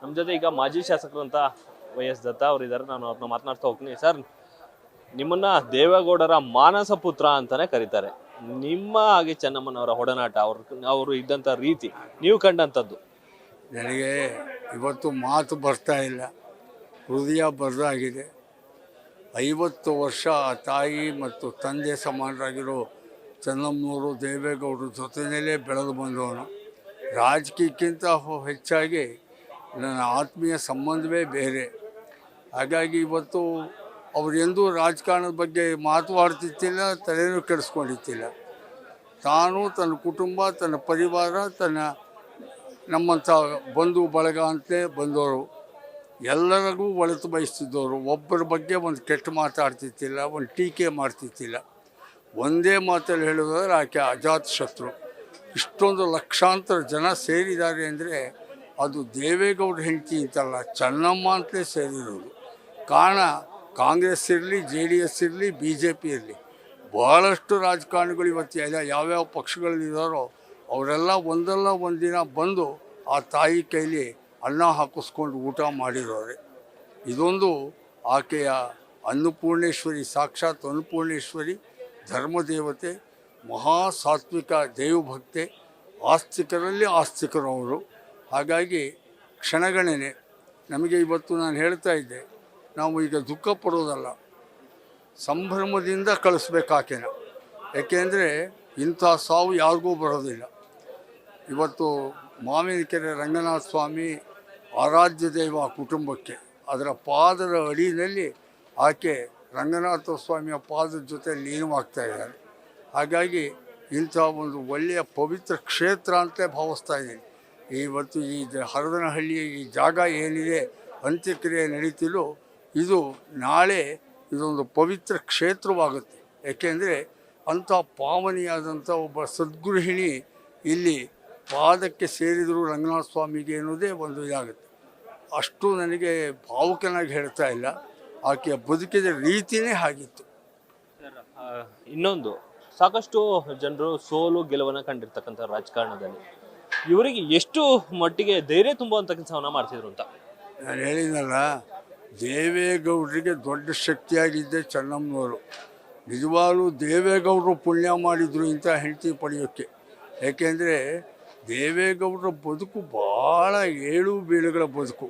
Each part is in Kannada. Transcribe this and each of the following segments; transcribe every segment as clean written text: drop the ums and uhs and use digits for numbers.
ನಮ್ಮ ಜೊತೆ ಈಗ ಮಾಜಿ ಶಾಸಕರು ಅಂತ ವೈ.ಎಸ್. ದತ್ತ ಅವರಿದ್ದಾರೆ. ನಾನು ಅವ್ರನ್ನ ಮಾತನಾಡ್ತಾ ಹೋಗ್ತೀನಿ. ಸರ್, ನಿಮ್ಮನ್ನ ದೇವೇಗೌಡರ ಮಾನಸ ಪುತ್ರ ಅಂತಾನೆ ಕರೀತಾರೆ. ನಿಮ್ಮ ಹಾಗೆ ಚೆನ್ನಮ್ಮನವರ ಒಡನಾಟ, ಅವರು ಇದ್ದಂಥ ರೀತಿ, ನೀವು ಕಂಡಂಥದ್ದು? ನನಗೆ ಇವತ್ತು ಮಾತು ಬರ್ತಾ ಇಲ್ಲ, ಹೃದಯ ಬರದಾಗಿದೆ. 50 ವರ್ಷ ತಾಯಿ ಮತ್ತು ತಂದೆ ಸಮಾನರಾಗಿರೋ ಚೆನ್ನಮ್ಮನವರು ದೇವೇಗೌಡರ ಜೊತೆಯಲ್ಲೇ ಬೆಳೆದು ಬಂದವನು. ರಾಜಕೀಯಕ್ಕಿಂತ ಹೆಚ್ಚಾಗಿ ನನ್ನ ಆತ್ಮೀಯ ಸಂಬಂಧವೇ ಬೇರೆ. ಹಾಗಾಗಿ ಇವತ್ತು ಅವರೆಂದೂ ರಾಜಕಾರಣದ ಬಗ್ಗೆ ಮಾತನಾಡ್ತಿದ್ದಿಲ್ಲ, ತಲೆನೂ ಕೆಡಿಸ್ಕೊಂಡಿದ್ದಿಲ್ಲ. ತಾನು, ತನ್ನ ಕುಟುಂಬ, ತನ್ನ ಪರಿವಾರ, ನಮ್ಮಂಥ ಬಂಧು ಬಳಗ ಅಂತಲೇ ಬಂದವರು. ಎಲ್ಲರಿಗೂ ಒಳಿತು ಬಯಸ್ತಿದ್ದವರು. ಒಬ್ಬರ ಬಗ್ಗೆ ಒಂದು ಕೆಟ್ಟ ಮಾತಾಡ್ತಿದ್ದಿಲ್ಲ, ಒಂದು ಟೀಕೆ ಮಾಡ್ತಿದ್ದಿಲ್ಲ. ಒಂದೇ ಮಾತಲ್ಲಿ ಹೇಳೋದಾದ್ರೆ ಆಕೆ ಅಜಾತ ಶತ್ರು. ಇಷ್ಟೊಂದು ಲಕ್ಷಾಂತರ ಜನ ಸೇರಿದ್ದಾರೆ ಅಂದರೆ ಅದು ದೇವೇಗೌಡ ಹೆಂಡತಿ ಅಂತಲ್ಲ, ಚೆನ್ನಮ್ಮ ಅಂತಲೇ ಸೇರಿರೋದು. ಕಾರಣ ಕಾಂಗ್ರೆಸ್ ಇರಲಿ, JDS ಇರಲಿ, BJP ಇರಲಿ, ಭಾಳಷ್ಟು ರಾಜಕಾರಣಿಗಳು ಇವತ್ತು ಯಾವ್ಯಾವ ಪಕ್ಷಗಳಲ್ಲಿದ್ದಾರೋ ಅವರೆಲ್ಲ ಒಂದಲ್ಲ ಒಂದು ದಿನ ಬಂದು ಆ ತಾಯಿ ಕೈಲಿ ಅನ್ನ ಹಾಕಿಸ್ಕೊಂಡು ಊಟ ಮಾಡಿರೋರೆ. ಇದೊಂದು ಆಕೆಯ ಅನ್ನಪೂರ್ಣೇಶ್ವರಿ, ಸಾಕ್ಷಾತ್ ಅನ್ನಪೂರ್ಣೇಶ್ವರಿ, ಧರ್ಮದೇವತೆ, ಮಹಾ ಸಾತ್ವಿಕ ದೇವಭಕ್ತೆ, ಆಸ್ತಿಕರಲ್ಲಿ ಆಸ್ತಿಕರು ಅವರು. ಹಾಗಾಗಿ ಕ್ಷಣಗಣನೆ ನಮಗೆ ಇವತ್ತು ನಾನು ಹೇಳ್ತಾ ಇದ್ದೆ, ನಾವು ಈಗ ದುಃಖ ಪಡೋದಲ್ಲ, ಸಂಭ್ರಮದಿಂದ ಕಳಿಸ್ಬೇಕು ಆಕೆನ. ಯಾಕೆಂದರೆ ಇಂಥ ಸಾವು ಯಾರಿಗೂ ಬರೋದಿಲ್ಲ. ಇವತ್ತು ಮಾವಿನಕೆರೆ ರಂಗನಾಥ ಸ್ವಾಮಿ ಆರಾಧ್ಯ ದೈವ ಕುಟುಂಬಕ್ಕೆ, ಅದರ ಪಾದದ ಅಡಿಯಲ್ಲಿ ಆಕೆ ರಂಗನಾಥ ಸ್ವಾಮಿಯ ಪಾದದ ಜೊತೆ ಲೀನವಾಗ್ತಾ ಇದ್ದಾರೆ. ಹಾಗಾಗಿ ಇಂಥ ಒಂದು ಒಳ್ಳೆಯ ಪವಿತ್ರ ಕ್ಷೇತ್ರ ಅಂತಲೇ ಭಾವಿಸ್ತಾ ಇದ್ದೀನಿ. ಇವತ್ತು ಈ ಹರದನಹಳ್ಳಿಯ ಈ ಜಾಗ ಏನಿದೆ, ಅಂತ್ಯಕ್ರಿಯೆ ನಡೀತಿಲ್ಲೋ, ಇದು ನಾಳೆ ಇದೊಂದು ಪವಿತ್ರ ಕ್ಷೇತ್ರವಾಗುತ್ತೆ. ಏಕೆಂದರೆ ಅಂಥ ಪಾವನಿಯಾದಂಥ ಒಬ್ಬ ಸದ್ಗೃಹಿಣಿ ಇಲ್ಲಿ ಪಾದಕ್ಕೆ ಸೇರಿದರು ರಂಗನಾಥ ಸ್ವಾಮಿಗೆ ಅನ್ನೋದೇ ಒಂದು ಇದಾಗುತ್ತೆ. ಅಷ್ಟು ನನಗೆ ಭಾವುಕನಾಗಿ ಹೇಳ್ತಾ ಇಲ್ಲ, ಆಕೆಯ ಬದುಕಿದ ರೀತಿಯೇ ಆಗಿತ್ತು. ಇನ್ನೊಂದು, ಸಾಕಷ್ಟು ಜನರು ಸೋಲು ಗೆಲುವನ್ನು ಕಂಡಿರ್ತಕ್ಕಂಥ ರಾಜಕಾರಣದಲ್ಲಿ ಇವರಿಗೆ ಎಷ್ಟು ಮಟ್ಟಿಗೆ ಧೈರ್ಯ ತುಂಬುವಂಥ ಕೆಲಸವನ್ನು ಮಾಡ್ತಿದ್ರು ಅಂತ? ನಾನು ಹೇಳಿದ್ನಲ್ಲ, ದೇವೇಗೌಡರಿಗೆ ದೊಡ್ಡ ಶಕ್ತಿಯಾಗಿದ್ದೆ ಚೆನ್ನಮ್ಮನವರು. ನಿಜವಾಗ್ಲೂ ದೇವೇಗೌಡರು ಪುಣ್ಯ ಮಾಡಿದರು ಇಂಥ ಹೆಂಡತಿ ಪಡೆಯೋಕ್ಕೆ. ಏಕೆಂದರೆ ದೇವೇಗೌಡರ ಬದುಕು ಭಾಳ ಏಳು ಬೀಳುಗಳ ಬದುಕು.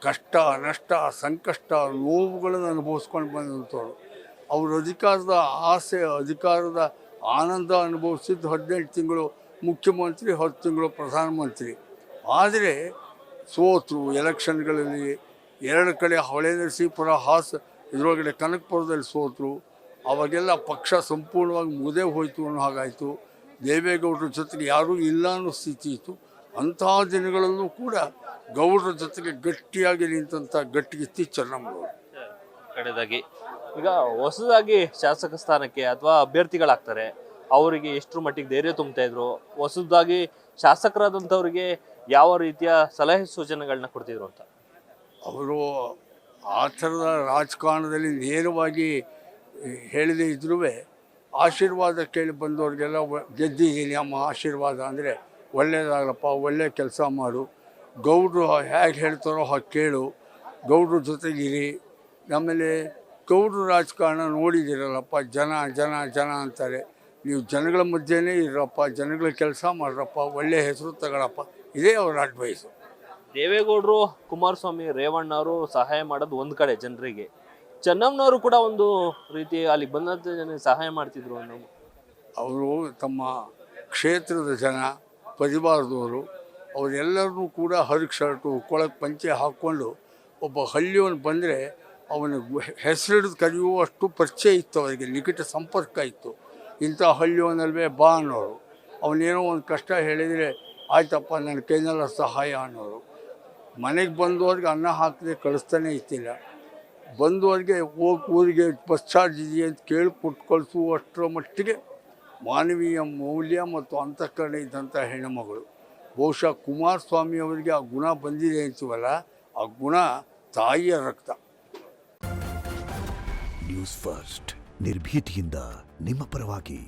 ಕಷ್ಟ, ನಷ್ಟ, ಸಂಕಷ್ಟ, ನೋವುಗಳನ್ನು ಅನುಭವಿಸ್ಕೊಂಡು ಬಂದಂಥವ್ರು. ಅವರು ಅಧಿಕಾರದ ಆಸೆ, ಅಧಿಕಾರದ ಆನಂದ ಅನುಭವಿಸಿದ್ದು 18 ತಿಂಗಳು ಮುಖ್ಯಮಂತ್ರಿ, 10 ತಿಂಗಳು ಪ್ರಧಾನಮಂತ್ರಿ. ಆದರೆ ಸೋತರು ಎಲೆಕ್ಷನ್ಗಳಲ್ಲಿ. 2 ಕಡೆ ಹೊಳೆ ನರಸೀಪುರ, ಇದರೊಳಗಡೆ ಕನಕಪುರದಲ್ಲಿ ಸೋತರು. ಅವಾಗೆಲ್ಲ ಪಕ್ಷ ಸಂಪೂರ್ಣವಾಗಿ ಮುದೇ ಹೋಯಿತು ಅನ್ನೋ ಹಾಗಾಯಿತು. ದೇವೇಗೌಡರ ಜೊತೆಗೆ ಯಾರೂ ಇಲ್ಲ ಅನ್ನೋ ಸ್ಥಿತಿ ಇತ್ತು. ಅಂತಹ ದಿನಗಳಲ್ಲೂ ಕೂಡ ಗೌಡರ ಜೊತೆಗೆ ಗಟ್ಟಿಯಾಗಿ ನಿಂತಹ ಗಟ್ಟಿಗಿತ್ತಿ ಚೆನ್ನಮ್ಮನವರು. ಕಡೆದಾಗಿ ಈಗ ಹೊಸದಾಗಿ ಶಾಸಕ ಸ್ಥಾನಕ್ಕೆ ಅಥವಾ ಅಭ್ಯರ್ಥಿಗಳಾಗ್ತಾರೆ, ಅವರಿಗೆ ಎಷ್ಟರ ಮಟ್ಟಿಗೆ ಧೈರ್ಯ ತುಂಬ್ತಾ ಇದ್ರು? ಹೊಸದಾಗಿ ಶಾಸಕರಾದಂಥವ್ರಿಗೆ ಯಾವ ರೀತಿಯ ಸಲಹೆ ಸೂಚನೆಗಳನ್ನ ಕೊಡ್ತಿದ್ರು ಅಂತ? ಅವರು ಆ ಥರದ ರಾಜಕಾರಣದಲ್ಲಿ ನೇರವಾಗಿ ಹೇಳದೇ ಇದ್ರೂ ಆಶೀರ್ವಾದ ಕೇಳಿ ಬಂದವ್ರಿಗೆಲ್ಲ ಗೆದ್ದಿದ್ದೀನಿ ಅಮ್ಮ ಆಶೀರ್ವಾದ ಅಂದರೆ ಒಳ್ಳೆಯದಾಗಲಪ್ಪ, ಒಳ್ಳೆಯ ಕೆಲಸ ಮಾಡು, ಗೌಡರು ಹೇಗೆ ಹೇಳ್ತಾರೋ ಹಾಗೆ ಕೇಳು, ಗೌಡ್ರ ಜೊತೆಗಿರಿ. ಆಮೇಲೆ ಗೌಡ್ರ ರಾಜಕಾರಣ ನೋಡಿದ್ದೀರಲ್ಲಪ್ಪ, ಜನ ಜನ ಜನ ಅಂತಾರೆ, ನೀವು ಜನಗಳ ಮಧ್ಯೆನೇ ಇರಪ್ಪ, ಜನಗಳ ಕೆಲಸ ಮಾಡ್ರಪ್ಪ, ಒಳ್ಳೆಯ ಹೆಸರು ತಗೊಳಪ್ಪ, ಇದೇ ಅವ್ರ ಅಡ್ವೈಸು. ದೇವೇಗೌಡರು, ಕುಮಾರಸ್ವಾಮಿ, ರೇವಣ್ಣ ಅವರು ಸಹಾಯ ಮಾಡೋದು ಒಂದು ಕಡೆ ಜನರಿಗೆ, ಚೆನ್ನಮ್ಮನವರು ಕೂಡ ಒಂದು ರೀತಿ ಅಲ್ಲಿ ಬಂದಂಥ ಜನ ಸಹಾಯ ಮಾಡ್ತಿದ್ರು ಅನ್ನೋ. ಅವರು ತಮ್ಮ ಕ್ಷೇತ್ರದ ಜನ, ಪರಿವಾರದವರು, ಅವರೆಲ್ಲರನ್ನೂ ಕೂಡ ಹರಿಕ್ ಶರ್ಟು, ಕೊಳಕ್ಕೆ ಪಂಚೆ ಹಾಕ್ಕೊಂಡು ಒಬ್ಬ ಹಳ್ಳಿಯವನು ಬಂದರೆ ಅವನಿಗೆ ಹೆಸರಿಡಿದು ಕರೆಯುವಷ್ಟು ಪರಿಚಯ ಇತ್ತು, ಅವರಿಗೆ ನಿಕಟ ಸಂಪರ್ಕ ಇತ್ತು. ಇಂಥ ಹಳ್ಳಿಯವನಲ್ವೇ ಬಾ ಅನ್ನೋರು. ಅವನೇನೋ ಒಂದು ಕಷ್ಟ ಹೇಳಿದರೆ ಆಯ್ತಪ್ಪ ನನ್ನ ಕೈನೆಲ್ಲ ಸಹಾಯ ಅನ್ನೋರು. ಮನೆಗೆ ಬಂದವ್ರಿಗೆ ಅನ್ನ ಹಾಕದೆ ಕಳಿಸ್ತಾನೆ ಇತ್ತಿಲ್ಲ. ಬಂದವರಿಗೆ ಊರಿಗೆ ಬಸ್ ಚಾರ್ಜ್ ಇದೆಯಾ ಅಂತ ಕೇಳಿ ಕೊಟ್ಟು ಕಳಿಸುವಷ್ಟರ ಮಟ್ಟಿಗೆ ಮಾನವೀಯ ಮೌಲ್ಯ ಮತ್ತು ಅಂತಃಕರಣ ಇದ್ದಂಥ ಹೆಣ್ಣುಮಗಳು. ಬಹುಶಃ ಕುಮಾರಸ್ವಾಮಿ ಅವರಿಗೆ ಆ ಗುಣ ಬಂದಿದೆ ಅಂತೀವಲ್ಲ, ಆ ಗುಣ ತಾಯಿಯ ರಕ್ತ. ನ್ಯೂಸ್ ಫಸ್ಟ್ ನಿರ್ಭೀತಿಯಿಂದ ನಿಮ್ಮ ಪರವಾಗಿ.